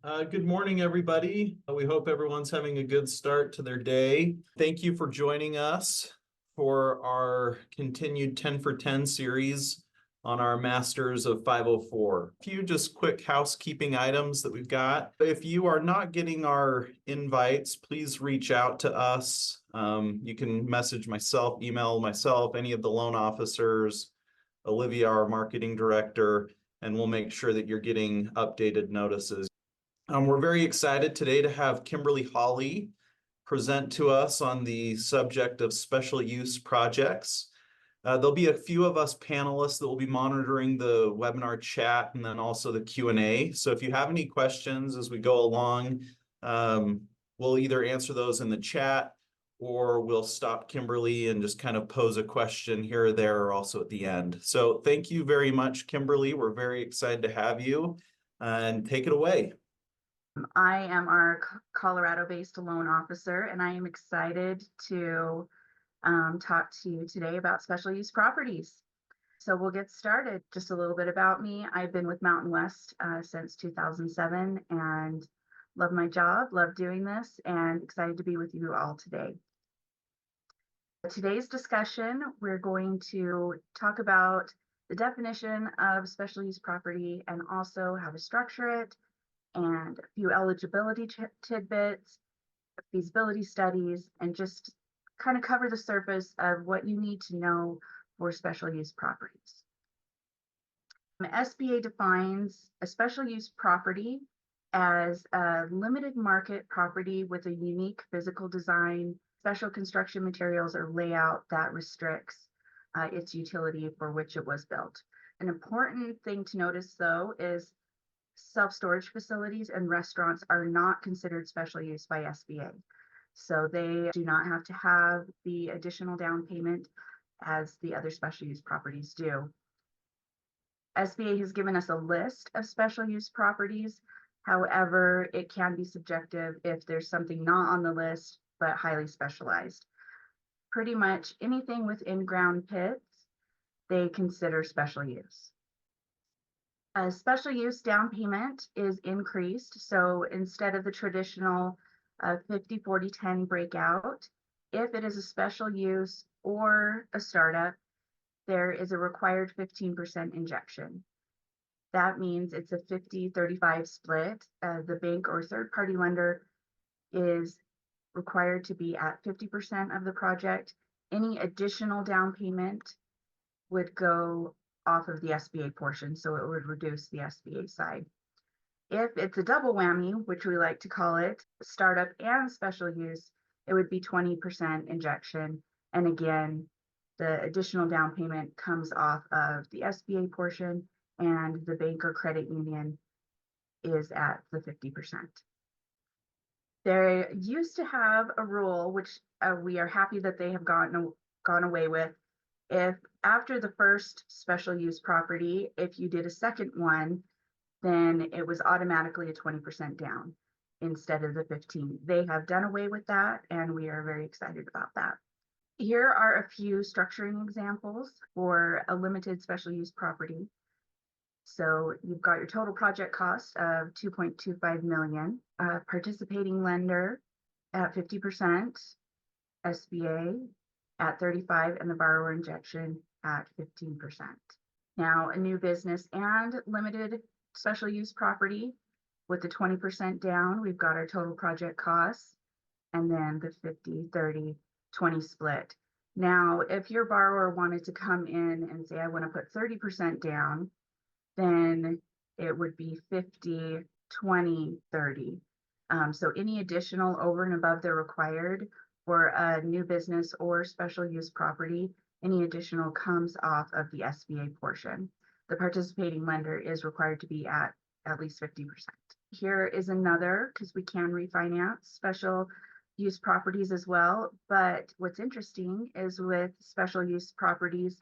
Good morning, everybody. We hope everyone's having a good start to their day. Thank you for joining us for our continued 10 for 10 series on our Masters of 504. A few just quick housekeeping items that we've got. If you are not getting our invites, please reach out to us. You can message myself, email myself, any of the loan officers, Olivia, our marketing director, and we'll make sure that you're getting updated notices. We're very excited today to have Kimberly Holley present to us on the subject of special use projects. There'll be a few of us panelists that will be monitoring the webinar chat and then also the Q&A. So if you have any questions as we go along, we'll either answer those in the chat or we'll stop Kimberly and just kind of pose a question here or there or also at the end. So thank you very much, Kimberly. We're very excited to have you and take it away. I am our Colorado-based loan officer, and I am excited to talk to you today about special use properties. So we'll get started. Just a little bit about me. I've been with Mountain West since 2007 and love my job, love doing this, and excited to be with you all today. Today's discussion, we're going to talk about the definition of special use property and also how to structure it, and a few eligibility tidbits, feasibility studies, and just kind of cover the surface of what you need to know for special use properties. SBA defines a special use property as a limited market property with a unique physical design, special construction materials, or layout that restricts its utility for which it was built. An important thing to notice, though, is self-storage facilities and restaurants are not considered special use by SBA. So they do not have to have the additional down payment as the other special use properties do. SBA has given us a list of special use properties. However, it can be subjective if there's something not on the list, but highly specialized. Pretty much anything with in-ground pits, they consider special use. A special use down payment is increased. So instead of the traditional 50-40-10 breakout, if it is a special use or a startup, there is a required 15% injection. That means it's a 50-35 split. The bank or third-party lender is required to be at 50% of the project. Any additional down payment would go off of the SBA portion, so it would reduce the SBA side. If it's a double whammy, which we like to call it, startup and special use, it would be 20% injection. And again, the additional down payment comes off of the SBA portion, and the bank or credit union is at the 50%. They used to have a rule, which we are happy that they have gone away with. If after the first special use property, if you did a second one, then it was automatically a 20% down instead of the 15. They have done away with that, and we are very excited about that. Here are a few structuring examples for a limited special use property. So you've got your total project cost of $2.25 million, participating lender at 50%, SBA at 35%, and the borrower injection at 15%. Now, a new business and limited special use property with the 20% down, we've got our total project costs, and then the 50-30-20 split. Now, if your borrower wanted to come in and say, I want to put 30% down, then it would be 50-20-30. So any additional over and above the required for a new business or special use property, any additional comes off of the SBA portion. The participating lender is required to be at least 50%. Here is another, because we can refinance special use properties as well. But what's interesting is with special use properties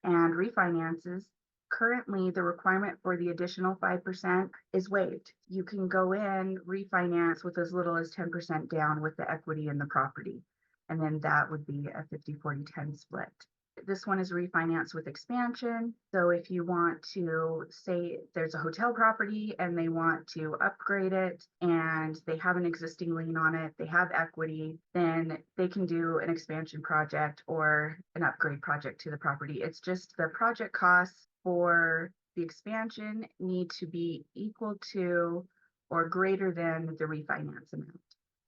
and refinances, currently the requirement for the additional 5% is waived. You can go in, refinance with as little as 10% down with the equity in the property. And then that would be a 50-40-10 split. This one is refinance with expansion. So if you want to say there's a hotel property and they want to upgrade it and they have an existing lien on it, they have equity, then they can do an expansion project or an upgrade project to the property. It's just the project costs for the expansion need to be equal to or greater than the refinance amount.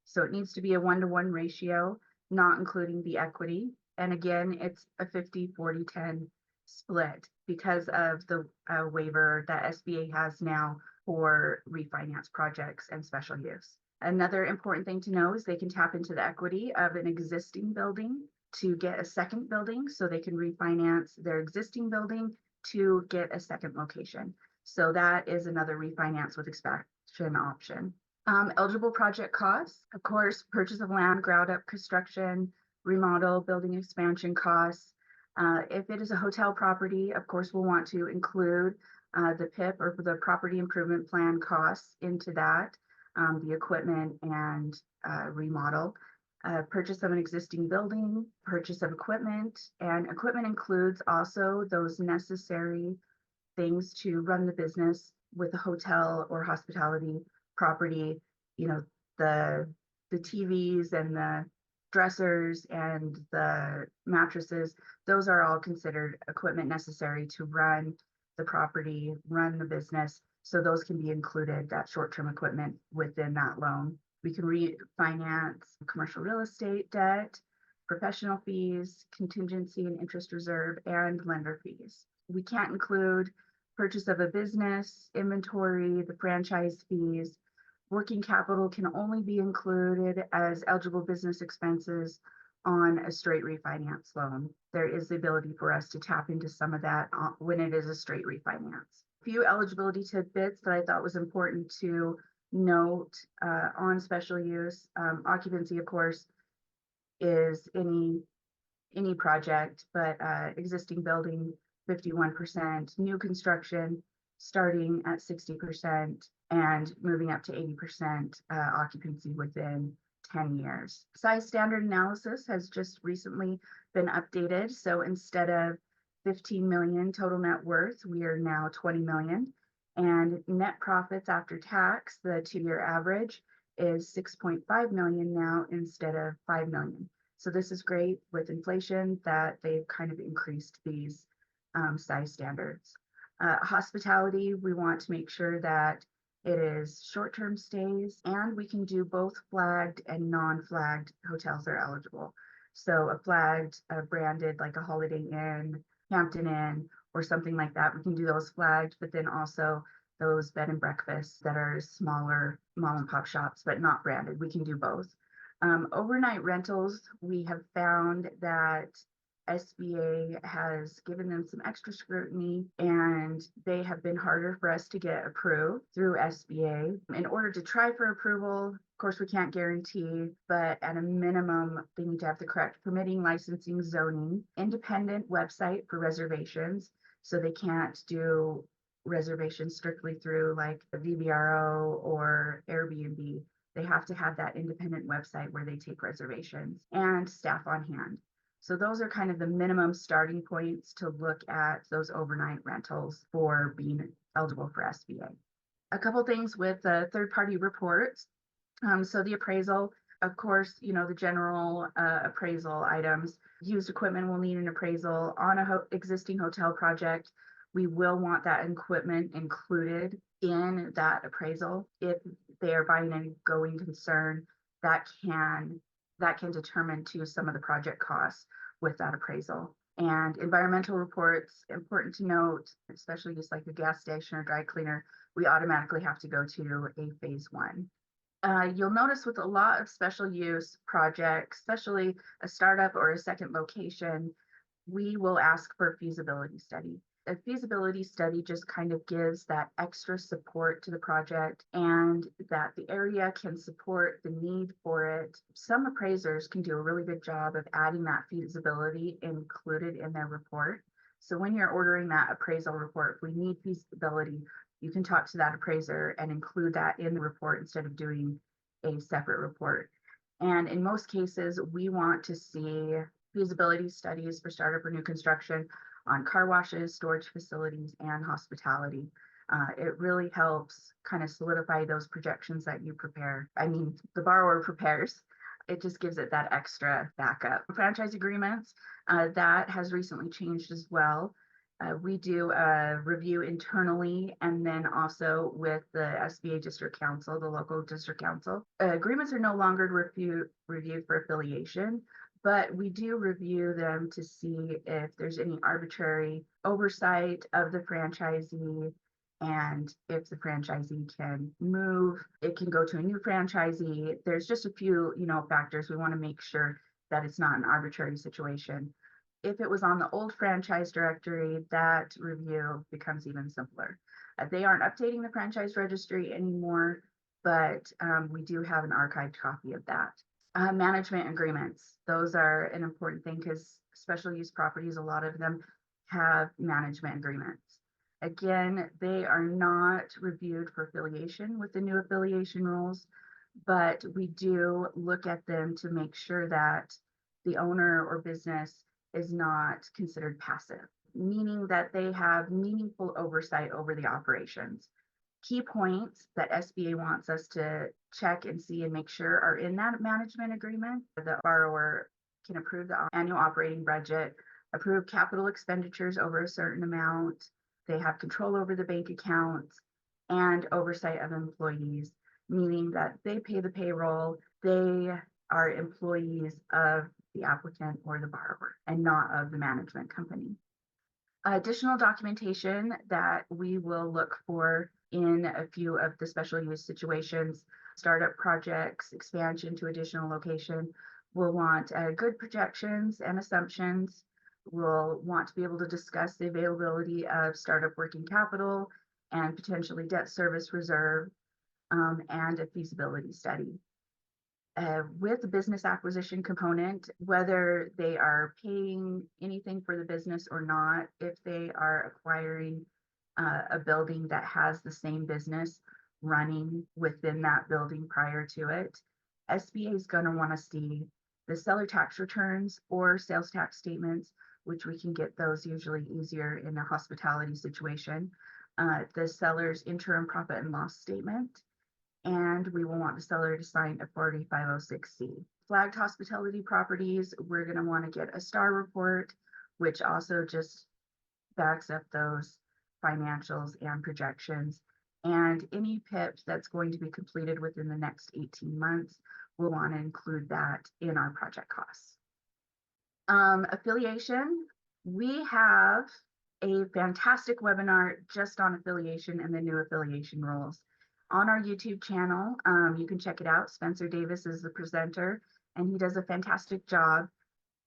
So it needs to be a 1-to-1 ratio, not including the equity. And again, it's a 50-40-10 split because of the waiver that SBA has now for refinance projects and special use. Another important thing to know is they can tap into the equity of an existing building to get a second building, so they can refinance their existing building to get a second location. So that is another refinance with expansion option. Eligible project costs, of course, purchase of land, ground up construction, remodel, building expansion costs. If it is a hotel property, of course, we'll want to include the PIP or the property improvement plan costs into that, the equipment and remodel. Purchase of an existing building, purchase of equipment, and equipment includes also those necessary things to run the business with a hotel or hospitality property, the TVs and the dressers and the mattresses, those are all considered equipment necessary to run the property, run the business. So those can be included, that short-term equipment within that loan. We can refinance commercial real estate debt, professional fees, contingency and interest reserve, and lender fees. We can't include purchase of a business, inventory, the franchise fees. Working capital can only be included as eligible business expenses on a straight refinance loan. There is the ability for us to tap into some of that when it is a straight refinance. A few eligibility tidbits that I thought was important to note on special use. Occupancy, of course, is any project, but existing building, 51%, new construction starting at 60%, and moving up to 80% occupancy within 10 years. Size standard analysis has just recently been updated. So instead of 15 million total net worth, we are now 20 million. And net profits after tax, the 2-year average is 6.5 million now instead of 5 million. So this is great with inflation that they've kind of increased these size standards. Hospitality, we want to make sure that it is short-term stays, and we can do both flagged and non-flagged hotels are eligible. So a flagged, branded like a Holiday Inn, Hampton Inn, or something like that, we can do those flagged, but then also those bed and breakfasts that are smaller mom and pop shops, but not branded, we can do both. Overnight rentals, we have found that SBA has given them some extra scrutiny, and they have been harder for us to get approved through SBA. In order to try for approval, of course, we can't guarantee, but at a minimum, they need to have the correct permitting, licensing, zoning, independent website for reservations. So they can't do reservations strictly through like the VBRO or Airbnb. They have to have that independent website where they take reservations, and staff on hand. So those are kind of the minimum starting points to look at those overnight rentals for being eligible for SBA. A couple things with the third-party reports. So the appraisal, of course, the general appraisal items. Used equipment will need an appraisal on a existing hotel project. We will want that equipment included in that appraisal. If they are buying a going concern, that can determine to some of the project costs with that appraisal. And environmental reports, important to note, especially just like a gas station or dry cleaner, we automatically have to go to a phase 1. You'll notice with a lot of special use projects, especially a startup or a second location, we will ask for a feasibility study. A feasibility study just kind of gives that extra support to the project, and that the area can support the need for it. Some appraisers can do a really good job of adding that feasibility included in their report. So when you're ordering that appraisal report, if we need feasibility, you can talk to that appraiser and include that in the report instead of doing a separate report. And in most cases, we want to see feasibility studies for startup or new construction on car washes, storage facilities, and hospitality. It really helps kind of solidify those projections that you prepare. I mean, the borrower prepares. It just gives it that extra backup. Franchise agreements, that has recently changed as well. We do a review internally and then also with the SBA District Council, the local district council. Agreements are no longer reviewed for affiliation, but we do review them to see if there's any arbitrary oversight of the franchisee, and if the franchisee can move, it can go to a new franchisee. There's just a few, factors. We want to make sure that it's not an arbitrary situation. If it was on the old franchise directory, that review becomes even simpler. They aren't updating the franchise registry anymore, but we do have an archived copy of that. Management agreements, those are an important thing because special use properties, a lot of them have management agreements. Again, they are not reviewed for affiliation with the new affiliation rules, but we do look at them to make sure that the owner or business is not considered passive, meaning that they have meaningful oversight over the operations. Key points that SBA wants us to check and see and make sure are in that management agreement. The borrower can approve the annual operating budget, approve capital expenditures over a certain amount. They have control over the bank accounts and oversight of employees, meaning that they pay the payroll. They are employees of the applicant or the borrower and not of the management company. Additional documentation that we will look for in a few of the special use situations, startup projects, expansion to additional location. We'll want good projections and assumptions. We'll want to be able to discuss the availability of startup working capital and potentially debt service reserve, and a feasibility study. With the business acquisition component, whether they are paying anything for the business or not, if they are acquiring a building that has the same business running within that building prior to it, SBA is going to want to see the seller tax returns or sales tax statements, which we can get those usually easier in a hospitality situation, the seller's interim profit and loss statement, and we will want the seller to sign a 4506C. Flagged hospitality properties, we're going to want to get a STAR report, which also just backs up those financials and projections. And any PIP that's going to be completed within the next 18 months, we'll want to include that in our project costs. Affiliation, we have a fantastic webinar just on affiliation and the new affiliation rules on our YouTube channel. You can check it out. Spencer Davis is the presenter, and he does a fantastic job.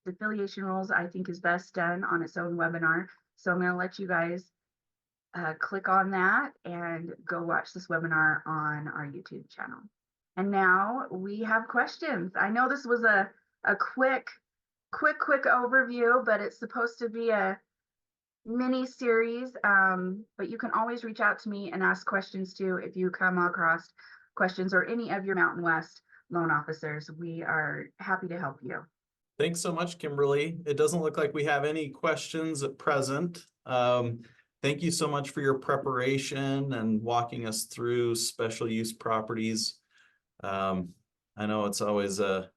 The affiliation rules, I think, is best done on its own webinar. So I'm going to let you guys click on that and go watch this webinar on our YouTube channel. And now we have questions. I know this was a quick overview, but it's supposed to be a mini series, but you can always reach out to me and ask questions too if you come across questions or any of your Mountain West loan officers. We are happy to help you. Thanks so much, Kimberly. It doesn't look like we have any questions at present. Thank you so much for your preparation and walking us through special use properties. I know it's always an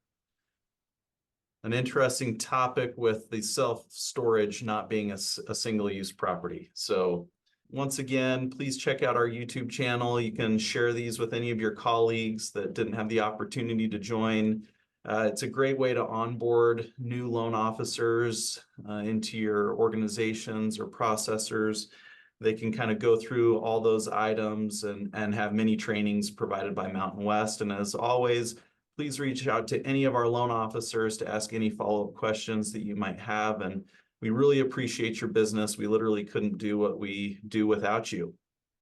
interesting topic with the self-storage not being a single use property. So once again, please check out our YouTube channel. You can share these with any of your colleagues that didn't have the opportunity to join. It's a great way to onboard new loan officers into your organizations or processors. They can kind of go through all those items and have many trainings provided by Mountain West. And as always, please reach out to any of our loan officers to ask any follow-up questions that you might have. And we really appreciate your business. We literally couldn't do what we do without you.